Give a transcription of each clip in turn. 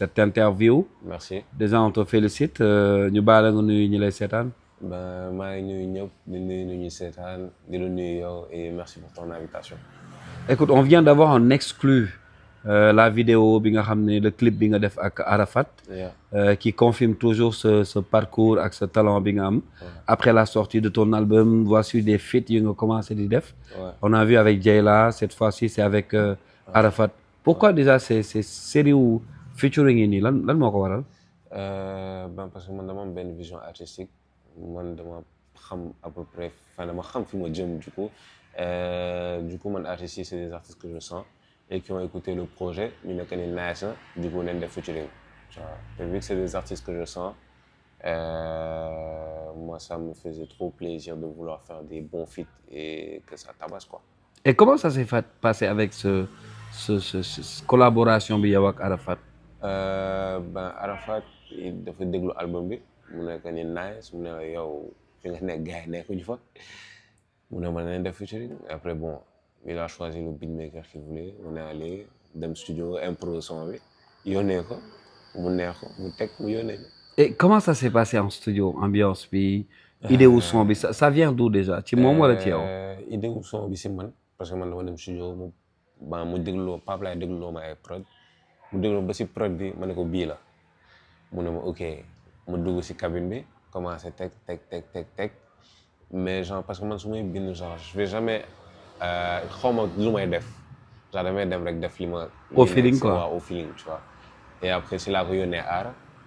cette interview. Merci. Déjà on te félicite ñu baal la nga nuyu ñi lay seetaan. Ben maa ngi nuyu ñëpp di nuyu ñu seetaan di la nuyu yow et merci pour ton invitation. Écoute, on vient d'avoir en exclu la vidéo bi nga xam ne le clip bi nga def ak Arafat. Qui confirme toujours ce parcours ak ce talent bi nga am. Après la sortie de ton album voici des feats yi nga commencé di def. On a vu avec Dieyla cette fois-ci c'est avec Arafat. Pourquoi déjà ces série wu featuring yi nii lan moo ko waral. Ben parce que man dama am benn vision artistique man dama xam à peu près dama xam fi ma jëm du coup man artistes yi c'est des artistes que je sens et qui ont écouté le projet ñu nekk ni nice na du coup nañ def featuring et vu que c'est des artistes que je sens moi ça me faisait trop plaisir de vouloir faire des bons feats et que ça tabasse quoi. Et comment ça s'est passé avec ce collaboration bi yow ak Arafat. Ben Arafat dafa déglu album bi mu nekk ni nice mu ne yow fi nga nekk gars yi nekkuñu fa mu ne ma nañ def featuring après bon il a choisi le beatmaker qu'il voulait on est allé dem studio impro son bi yónnee ko mu neex ko mu teg mu yónnee. Et comment ça s'est passé en studio ambiance bi idée wu son bi ça vient d'où déjà ci moom wala ci yow. idée wu son bi si man parce que man dama dem studio mu dégloo Pape laay dégloo ma ay prod mu dégloo ba si prod bi ma ne ko bii la mu ne ma ok mu dugg si cabine bi commencé teg mais genre parce que man su may bind genre je vais jamais xaw ma lu may def genre damay dem rek def li ma. au feeling quoi waaw au feeling tu vois. Et après si laa ko yónnee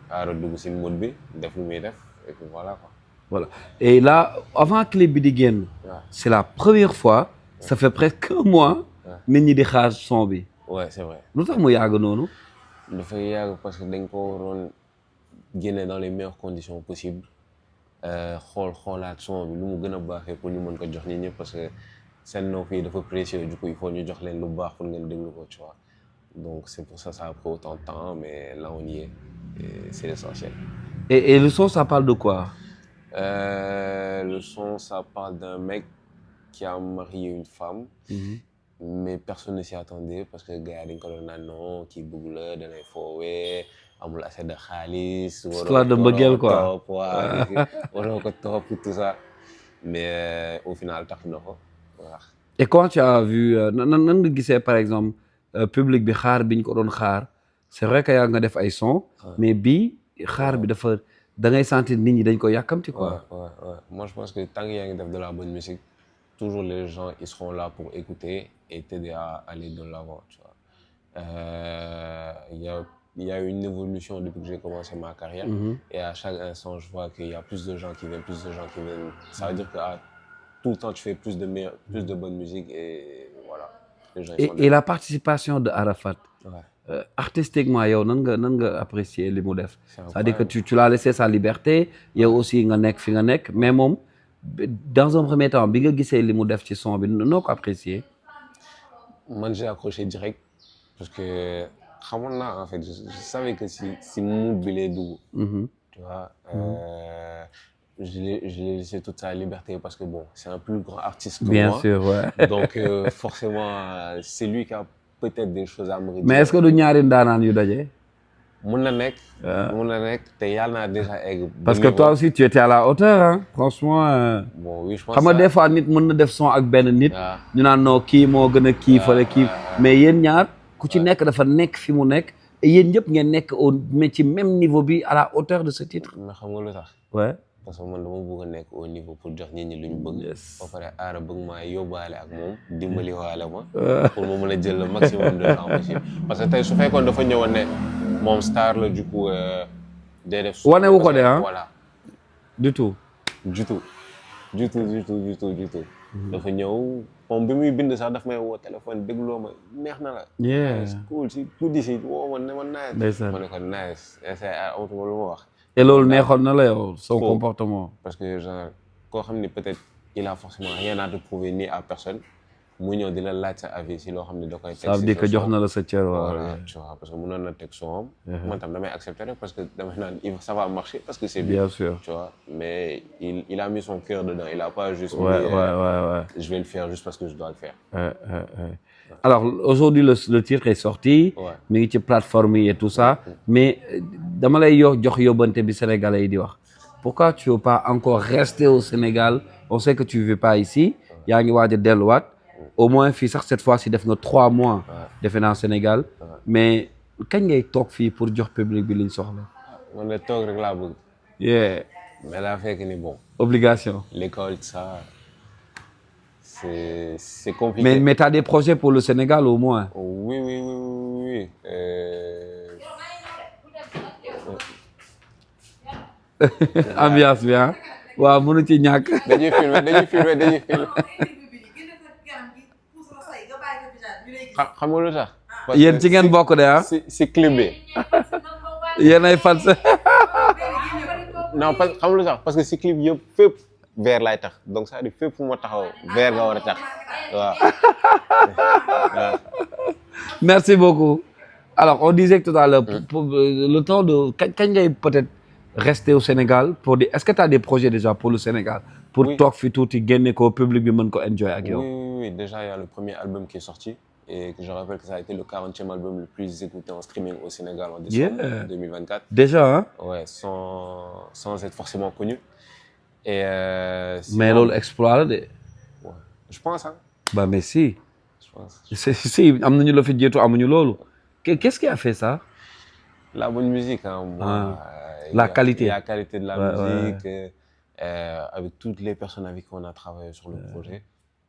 Aara dugg si mode bi def lu muy def et puis voilà quoi. Voilà et là avant clip bi di génn. c'est la première fois. ça fait presque un mois. nit ñi di xaar son bi. ouais c'est vrai. lu tax mu yàgg noonu. dafay yàgg parce que dañ ko waroon génne dans les meilleures conditions possibles xoolaat son bi lu mu gën a baaxee pour ñu mën ko jox nit ñi parce que seen nopp yi dafa précieux du coup il faut ñu jox leen lu baax pour ngeen déglu ko tu vois donc c'est pour ça ça a pris autant de temps mais là on y est et c'est l'essentiel. Et le son ça parle de quoi. Le son ça parle d'un mec qui a marié une femme. Mais personne ne s'y attendait parce que gars yi dañ ko doon naan non kii bëgg la da lay foowee amul assez de xaalis. histoire de mbëggeel quoi waroo ko topp tout ça mais au final tax na ko voilà. Et quand tu as vu nan nga gisee par exemple public bi xaar bi ñu ko doon xaar c'est vrai que yaa nga def ay son. mais bii xaar bi dafa da ngay sentir nit ñi dañ ko yàkkamti quoi. Ouais. Moi je pense que tant que yaa ngi def de la bonne musique toujours les gens ils seront là pour écouter et t'aider à aller de l'avant tu vois. Il y a une évolution depuis que j'ai commencé ma carrière. Et à chaque instant je vois qu'il y a plus de gens qui viennent ça veut dire que tout le temps tu fais plus de bonne musique et voilà. Les gens, et la participation de Arafat. Artistiquement yow nan nga apprécier li mu def. c'est-à-dire que tu l'as laissé sa liberté yow aussi nga nekk fi nga nekk mais moom dans un premier temps bi nga gisee li mu def ci son bi noo ko apprécier. Man j'ai accroché direct parce que xamoon naa en fait je savais que si mood bi lay dugg. Tu vois. Je l'ai laissé toute sa liberté parce que bon c'est un plus grand artiste que bien moi. sûr ouais. Donc forcément c'est lui qui a peut-être des choses à me redire. Mais est-ce que du ñaari ndaanaan yu daje. mun na nekk te yàlla naa déjà egg. parce que toi aussi tu étais à la hauteur hein franchement. bon oui je pense xam nga des fois nit mën na def son ak benn nit. ñu naan non kii moo gën a kii fale kii. mais yéen ñaar ku ci nekk dafa nekk fi mu nekk. et yéen ñëpp ngeen nekk mais ci même niveau bi à la hauteur de ce titre. mais xam nga lu tax. ouais. parce que man dama bëgg a nekk au niveau pour jox nit ñi lu ñu bëgg. ba pare Aara bëgg maa yóbbaale ak moom dimbali waale ma. pour ma mën a jël le maximum de temps possible. parce que tey su fekkoon dafa ñëwoon ne moom star la du coup day def. wane wu ko de ah voilà. du tout. dafa ñëw moom bi muy bind sax daf may woo téléphone dégloo ma neex na la. yeah cool si guddi si woo ma ne ma nice. ma ne ko nice amatuma lu ma wax. et loolu neexoon na la yow son comportement. parce que genre koo xam ni peut-être il a forcément rien à te prouver ni à personne mu ñëw di la laaj sa avis si loo xam ne da koy. ça veut dire que jox na la sa cër. voilà tu vois parce que mënoon na teg son man tam damay accepter rek parce que damay naan ça va marcher parce que c'est bien sûr tu vois mais il a mis son cœur dedans il a pas juste ouais. Je vais le faire juste parce que je dois le faire. Alors aujourd'hui le titre est sorti. mi ngi ci plateforme yi et tout ça. mais dama lay jox yóbbante bi Sénégalais yi di wax. pourquoi tu veux pas encore rester au Sénégal on sait que tu vis pas ici. yaa ngi waaj a delluwaat. au moins fii sax cette fois ci def nga 3 mois. defe naa Sénégal. mais kañ ngay toog fii pour jox public bi liñ soxla. man de toog rek laa bëgg. mais daa fekk ni bon. obligation. l'école ça c'est compliqué. mais t'as des projets pour le Sénégal au moins. oui. ambiance bi ah. waaw mënu ci ñàkk. dañuy filmer. xam nga lu tax. yéen ci ngeen bokk de ah. si clip bi. yéen ay fans. non parce que xam nga lu tax parce que si clip yëpp fépp vert laay tax donc c'est-à-dire fépp fu ma taxaw vert nga war a tax waaw. merci beaucoup. alors on disait que tout à l'heure pour le temps de kañ ngay peut-être rester au Sénégal pour dire est-ce que tu as des projets déjà pour le Sénégal. pour toog fi tuuti génne ko public bi mën ko enjoy ak yow. oui déjà il y a le premier album qui est sorti. Et que je rappelle que ça a été le 40e album le plus écouté en streaming au Sénégal en décembre 2024. Déjà, hein? Ouais, sans être forcément connu. Et sinon, mais loolu exploit la de. Ouais, je pense, hein. Bah mais si. Je pense. Si am nañu la fi jiitu amuñu loolu. Qu'est-ce qui a fait ça? La bonne musique, hein. Moi, la qualité. La qualité de la musique, avec toutes les personnes avec qui on a travaillé sur le projet.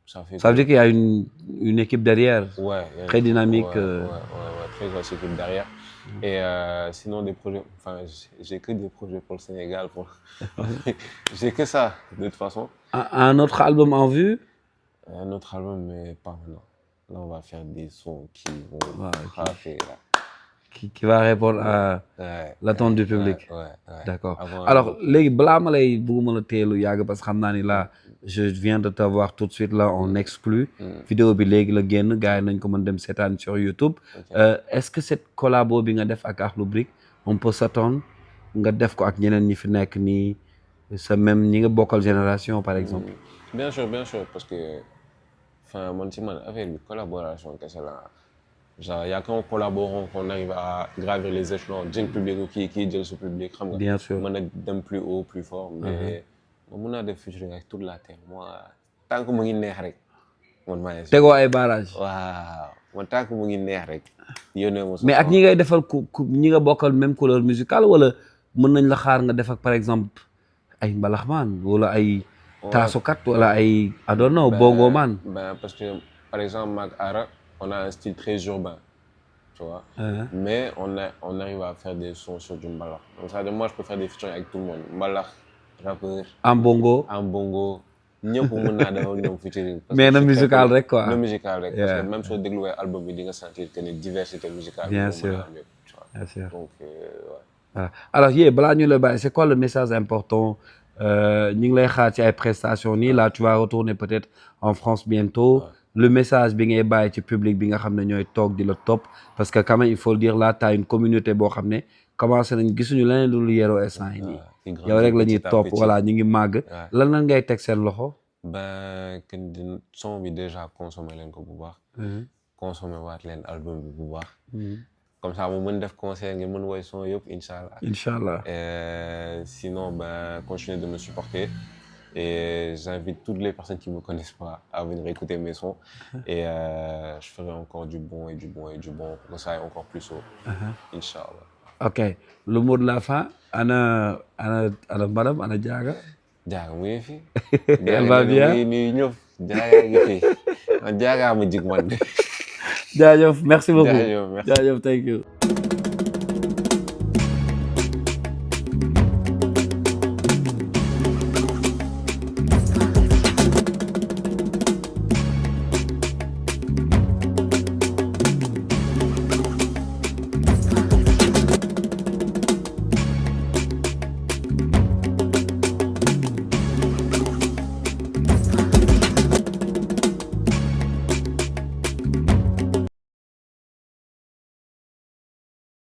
Ça veut dire qu'il y a une équipe derrière, très dynamique. Très grosse équipe derrière. Et sinon, des projets, enfin, j'ai que des projets pour le Sénégal. J'ai que ça, de toute façon. Un autre album en vue? Un autre album, mais pas maintenant. Là, on va faire des sons qui vont frapper. Qui va répondre à l'attente du public. D'accord. Alors, léegi balaa ma lay bëgguma la teelu yàgg parce que xam naa ni là je viens de te voir tout de suite là en exclu. vidéo bi léegi la génn gars yi nañ ko mën dem seetaan sur YouTube. Est-ce que cette collabo bi nga def ak Akhlou Brick on peut s'attendre nga def ko ak ñeneen ñi fi nekk nii sa même ñi nga bokkal génération par exemple. Bien sûr parce que enfin man ci man affaire bi collaboration kese la. Genre, il y a qu'en collaborant qu'on arrive à gravir les échelons, jël public qui jël ce public, xam nga. Bien sûr. Mën a dem plus haut, plus fort, mais mën naa def featuring avec toute la terre. Moi, tant que mu ngi neex rek, man maa ngi. Tegoo ay barrage. Waaw, man tant que mu ngi neex rek. Yónnee ma. Mais ak ñi ngay defal ñi nga bokkal même couleur musicale wala mën nañ la xaar nga def ak par exemple ay mbalaxmaan wala ay taasukat wala ay I don't know bongo man. Ben parce que par exemple Mag Ara on a un style très urbain, tu vois. Mais on arrive à faire des sons sur du mbalax. Donc ça, moi, je peux faire des featuring avec tout le monde. Mbalax, rappeur. En bongo. ñëpp mën naa defal ñoom featuring. Mais na musical rek quoi. Na musical rek. Parce que même soo dégluwee album bi di nga sentir que ni diversité musicale. Bien sûr. Donc alors balaa ñu la bàyyi c'est quoi le message important ñu ngi lay xaar ci ay prestations nii là tu vas retourner peut-être en France bientôt. Le message bi ngay bàyyi ci public bi nga xam ne ñooy toog di la topp parce que quand même il faut le dire là t'as une communauté boo xam ne commencé nañ gisuñu leneen lu Yero instant yi nii yow rek la ñuy topp voilà ñu ngi màgg lan ngay teg seen loxo. Ben que son bi déjà consommé leen ko bu baax. Consommé waat leen album bi bu baax. Comme ça mu mën def concert ngeen mën woy son yëpp inchallah. Sinon ben continuer de me supporter. Et j'invite toutes les personnes qui ne me connaissent pas à venir écouter mes sons. Et je ferai encore du bon pour que ça aille encore plus haut. Inch'Allah. Ok. Le mot de la fin, ana madame, ana Diaga. Diaga mu ngi fi. Elle va bien. Diaga ngi fi. Diaga ma jig man. Jaajëf, merci beaucoup. Jaajëf, thank you.